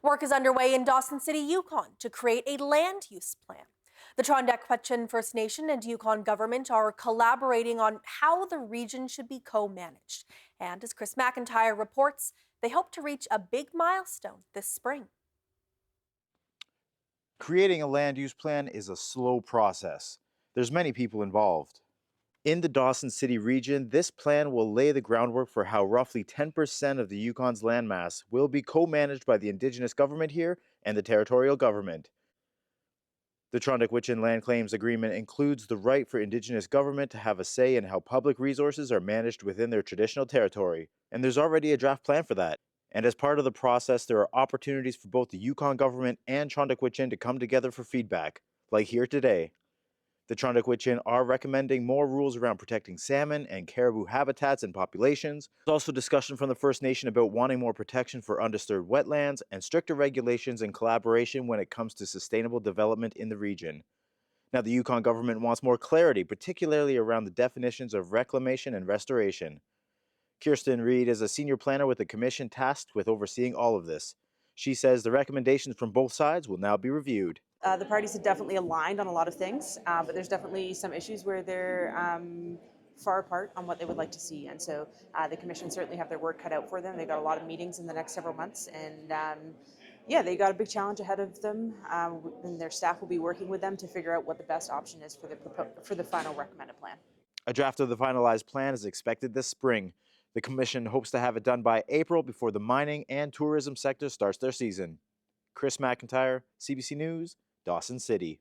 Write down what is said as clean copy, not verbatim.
Work is underway in Dawson City, Yukon to create a land use plan. The Hwëch'in First Nation and Yukon government are collaborating on how the region should be co-managed. And as Chris MacIntyre reports, they hope to reach a big milestone this spring. Creating a land use plan is a slow process. There's many people involved. In the Dawson City region, this plan will lay the groundwork for how roughly 10% of the Yukon's landmass will be co-managed by the Indigenous government here and the territorial government. The Hwëch'in Land Claims Agreement includes the right for Indigenous government to have a say in how public resources are managed within their traditional territory, and there's already a draft plan for that. And as part of the process, there are opportunities for both the Yukon government and Hwëch'in to come together for feedback, like here today. The Hwëch'in are recommending more rules around protecting salmon and caribou habitats and populations. There's also discussion from the First Nation about wanting more protection for undisturbed wetlands and stricter regulations and collaboration when it comes to sustainable development in the region. Now, the Yukon government wants more clarity, particularly around the definitions of reclamation and restoration. Kirsten Reed is a senior planner with the commission tasked with overseeing all of this. She says the recommendations from both sides will now be reviewed. The parties have definitely aligned on a lot of things, but there's definitely some issues where they're far apart on what they would like to see. And so the Commission certainly have their work cut out for them. They've got a lot of meetings in the next several months. And yeah, they got a big challenge ahead of them. And their staff will be working with them to figure out what the best option is for the final recommended plan. A draft of the finalized plan is expected this spring. The Commission hopes to have it done by April before the mining and tourism sector starts their season. Chris MacIntyre, CBC News, Dawson City.